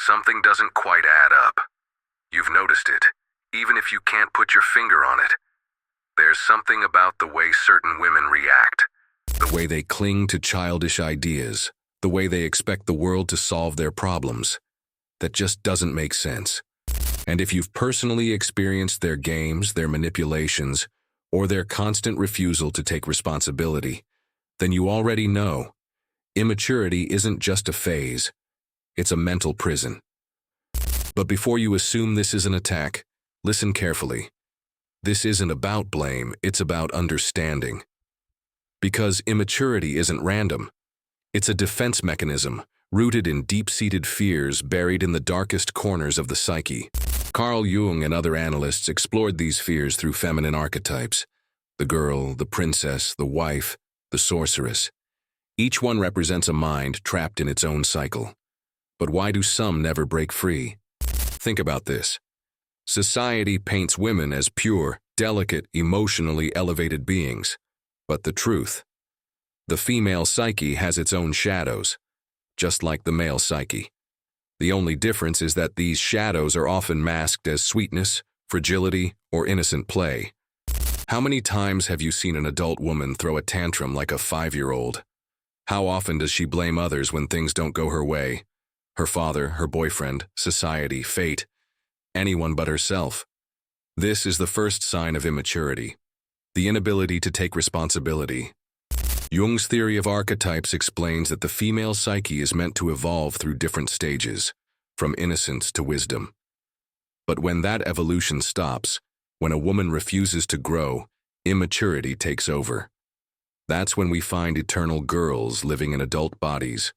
Something doesn't quite add up. You've noticed it, even if you can't put your finger on it. There's something about the way certain women react, the way they cling to childish ideas, the way they expect the world to solve their problems, that just doesn't make sense. And if you've personally experienced their games, their manipulations, or their constant refusal to take responsibility, then you already know immaturity isn't just a phase, it's a mental prison. But before you assume this is an attack, listen carefully. This isn't about blame, it's about understanding. Because immaturity isn't random. It's a defense mechanism, rooted in deep-seated fears buried in the darkest corners of the psyche. Carl Jung and other analysts explored these fears through feminine archetypes: the girl, the princess, the wife, the sorceress. Each one represents a mind trapped in its own cycle. But why do some never break free? Think about this. Society paints women as pure, delicate, emotionally elevated beings. But the truth: the female psyche has its own shadows, just like the male psyche. The only difference is that these shadows are often masked as sweetness, fragility, or innocent play. How many times have you seen an adult woman throw a tantrum like a 5-year-old? How often does she blame others when things don't go her way? Her father, her boyfriend, society, fate, anyone but herself. This is the first sign of immaturity, the inability to take responsibility. Jung's theory of archetypes explains that the female psyche is meant to evolve through different stages, from innocence to wisdom. But when that evolution stops, when a woman refuses to grow, immaturity takes over. That's when we find eternal girls living in adult bodies.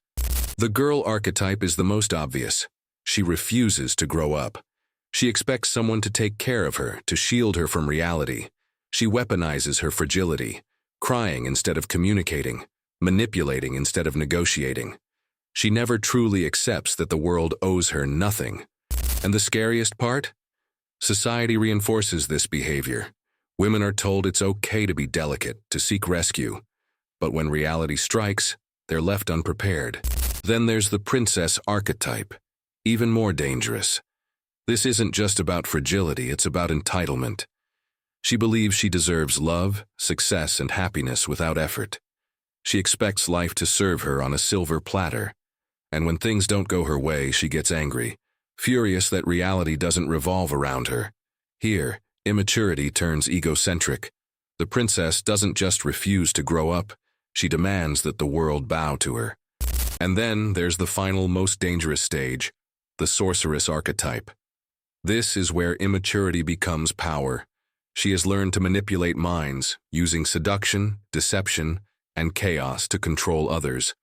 The girl archetype is the most obvious. She refuses to grow up. She expects someone to take care of her, to shield her from reality. She weaponizes her fragility, crying instead of communicating, manipulating instead of negotiating. She never truly accepts that the world owes her nothing. And the scariest part? Society reinforces this behavior. Women are told it's okay to be delicate, to seek rescue. But when reality strikes, they're left unprepared. Then there's the princess archetype, even more dangerous. This isn't just about fragility, it's about entitlement. She believes she deserves love, success, and happiness without effort. She expects life to serve her on a silver platter. And when things don't go her way, she gets angry, furious that reality doesn't revolve around her. Here, immaturity turns egocentric. The princess doesn't just refuse to grow up, she demands that the world bow to her. And then there's the final, most dangerous stage, the sorceress archetype. This is where immaturity becomes power. She has learned to manipulate minds, using seduction, deception, and chaos to control others.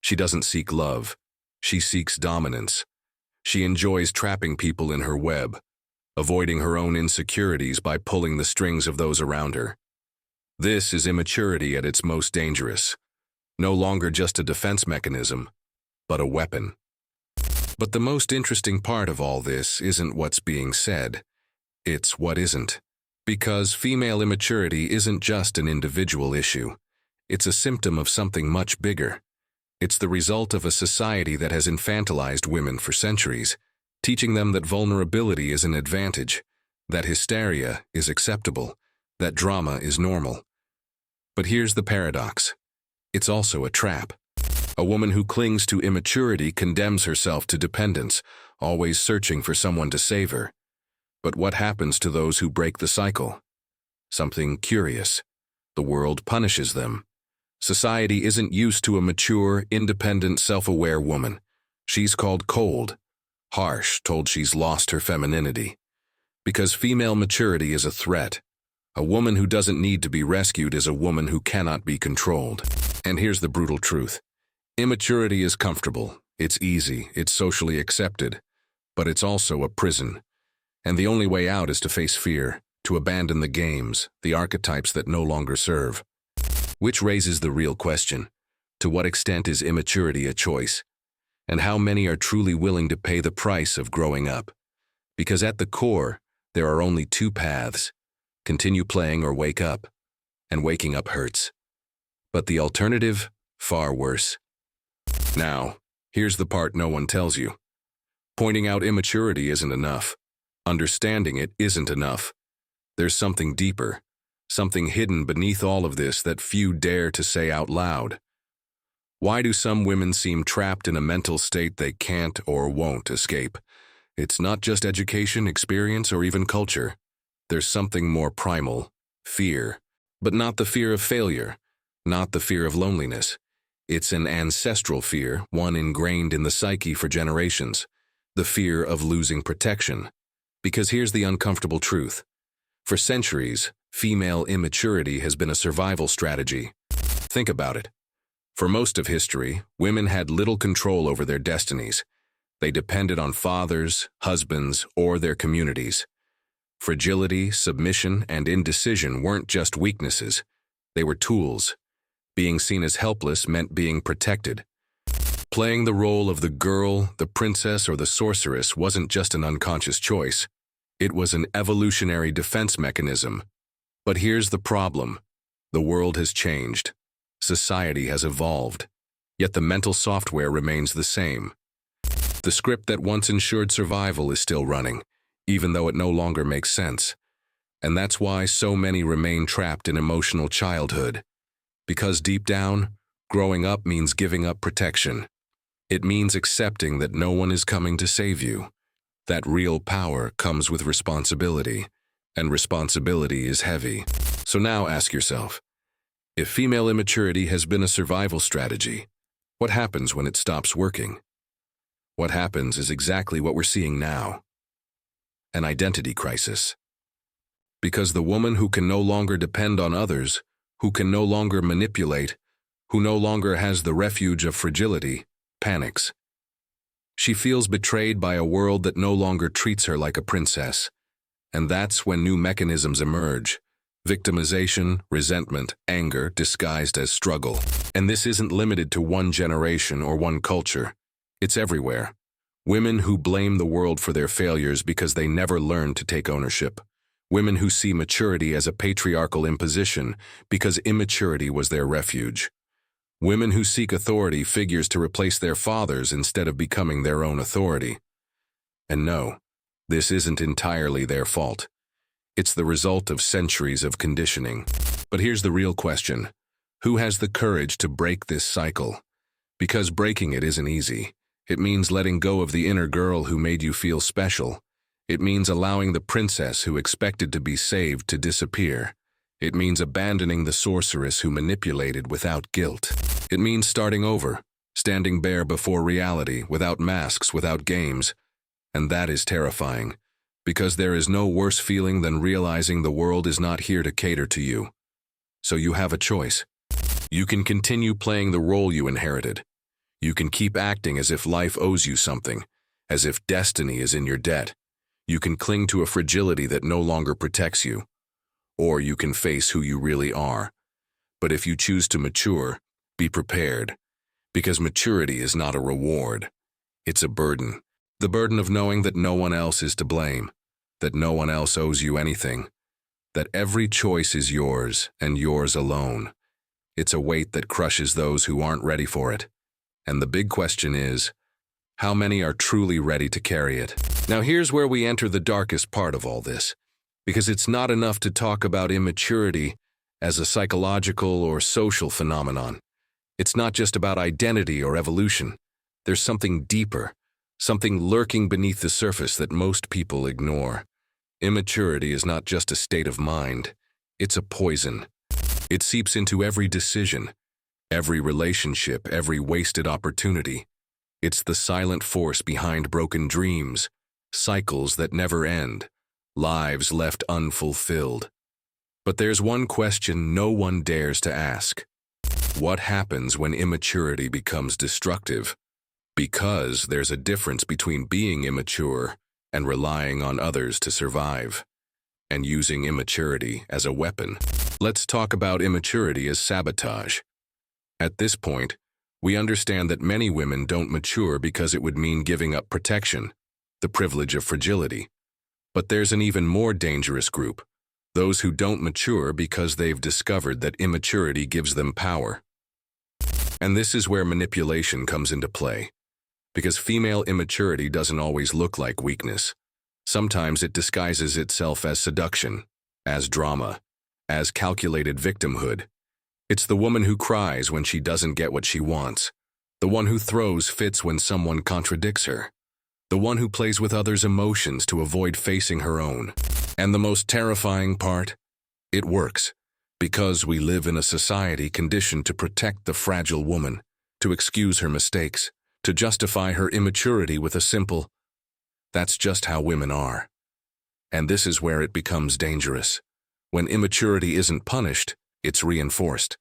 She doesn't seek love. She seeks dominance. She enjoys trapping people in her web, avoiding her own insecurities by pulling the strings of those around her. This is immaturity at its most dangerous. No longer just a defense mechanism, but a weapon. But the most interesting part of all this isn't what's being said. It's what isn't. Because female immaturity isn't just an individual issue. It's a symptom of something much bigger. It's the result of a society that has infantilized women for centuries, teaching them that vulnerability is an advantage, that hysteria is acceptable, that drama is normal. But here's the paradox. It's also a trap. A woman who clings to immaturity condemns herself to dependence, always searching for someone to save her. But what happens to those who break the cycle? Something curious. The world punishes them. Society isn't used to a mature, independent, self-aware woman. She's called cold, harsh, told she's lost her femininity. Because female maturity is a threat. A woman who doesn't need to be rescued is a woman who cannot be controlled. And here's the brutal truth. Immaturity is comfortable, it's easy, it's socially accepted. But it's also a prison. And the only way out is to face fear, to abandon the games, the archetypes that no longer serve. Which raises the real question: to what extent is immaturity a choice? And how many are truly willing to pay the price of growing up? Because at the core, there are only two paths: continue playing or wake up. And waking up hurts. But the alternative, far worse. Now, here's the part no one tells you. Pointing out immaturity isn't enough. Understanding it isn't enough. There's something deeper, something hidden beneath all of this that few dare to say out loud. Why do some women seem trapped in a mental state they can't or won't escape? It's not just education, experience, or even culture. There's something more primal, fear. But not the fear of failure, not the fear of loneliness. It's an ancestral fear, one ingrained in the psyche for generations. The fear of losing protection. Because here's the uncomfortable truth. For centuries, female immaturity has been a survival strategy. Think about it. For most of history, women had little control over their destinies. They depended on fathers, husbands, or their communities. Fragility, submission, and indecision weren't just weaknesses. They were tools. Being seen as helpless meant being protected. Playing the role of the girl, the princess, or the sorceress wasn't just an unconscious choice. It was an evolutionary defense mechanism. But here's the problem. The world has changed. Society has evolved. Yet the mental software remains the same. The script that once ensured survival is still running, even though it no longer makes sense. And that's why so many remain trapped in emotional childhood. Because deep down, growing up means giving up protection. It means accepting that no one is coming to save you. That real power comes with responsibility, and responsibility is heavy. So now ask yourself, if female immaturity has been a survival strategy, what happens when it stops working? What happens is exactly what we're seeing now. An identity crisis. Because the woman who can no longer depend on others, who can no longer manipulate, who no longer has the refuge of fragility, panics. She feels betrayed by a world that no longer treats her like a princess. And that's when new mechanisms emerge. Victimization, resentment, anger disguised as struggle. And this isn't limited to one generation or one culture. It's everywhere. Women who blame the world for their failures because they never learned to take ownership. Women who see maturity as a patriarchal imposition because immaturity was their refuge. Women who seek authority figures to replace their fathers instead of becoming their own authority. And no, this isn't entirely their fault. It's the result of centuries of conditioning. But here's the real question. Who has the courage to break this cycle? Because breaking it isn't easy. It means letting go of the inner girl who made you feel special. It means allowing the princess who expected to be saved to disappear. It means abandoning the sorceress who manipulated without guilt. It means starting over, standing bare before reality, without masks, without games. And that is terrifying, because there is no worse feeling than realizing the world is not here to cater to you. So you have a choice. You can continue playing the role you inherited. You can keep acting as if life owes you something, as if destiny is in your debt. You can cling to a fragility that no longer protects you. Or you can face who you really are. But if you choose to mature, be prepared. Because maturity is not a reward. It's a burden. The burden of knowing that no one else is to blame, that no one else owes you anything, that every choice is yours and yours alone. It's a weight that crushes those who aren't ready for it. And the big question is, how many are truly ready to carry it? Now here's where we enter the darkest part of all this. Because it's not enough to talk about immaturity as a psychological or social phenomenon. It's not just about identity or evolution. There's something deeper, something lurking beneath the surface that most people ignore. Immaturity is not just a state of mind. It's a poison. It seeps into every decision, every relationship, every wasted opportunity. It's the silent force behind broken dreams, cycles that never end. Lives left unfulfilled. But there's one question no one dares to ask. What happens when immaturity becomes destructive? Because there's a difference between being immature and relying on others to survive, and using immaturity as a weapon. Let's talk about immaturity as sabotage. At this point, we understand that many women don't mature because it would mean giving up protection, the privilege of fragility. But there's an even more dangerous group, those who don't mature because they've discovered that immaturity gives them power. And this is where manipulation comes into play. Because female immaturity doesn't always look like weakness. Sometimes it disguises itself as seduction, as drama, as calculated victimhood. It's the woman who cries when she doesn't get what she wants, the one who throws fits when someone contradicts her, the one who plays with others' emotions to avoid facing her own. And the most terrifying part? It works, because we live in a society conditioned to protect the fragile woman, to excuse her mistakes, to justify her immaturity with a simple, "That's just how women are." And this is where it becomes dangerous. When immaturity isn't punished, it's reinforced.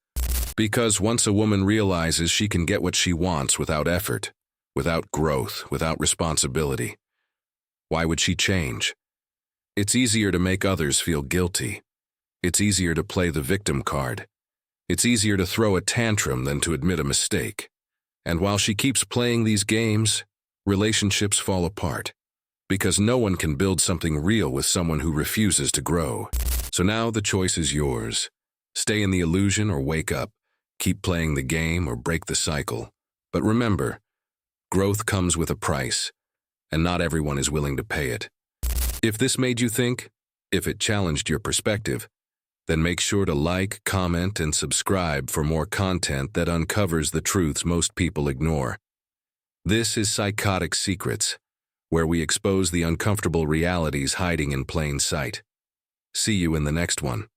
Because once a woman realizes she can get what she wants without effort, without growth, without responsibility, why would she change? It's easier to make others feel guilty. It's easier to play the victim card. It's easier to throw a tantrum than to admit a mistake. And while she keeps playing these games, relationships fall apart. Because no one can build something real with someone who refuses to grow. So now the choice is yours. Stay in the illusion or wake up. Keep playing the game or break the cycle. But remember, growth comes with a price, and not everyone is willing to pay it. If this made you think, if it challenged your perspective, then make sure to like, comment, and subscribe for more content that uncovers the truths most people ignore. This is Psychotic Secrets, where we expose the uncomfortable realities hiding in plain sight. See you in the next one.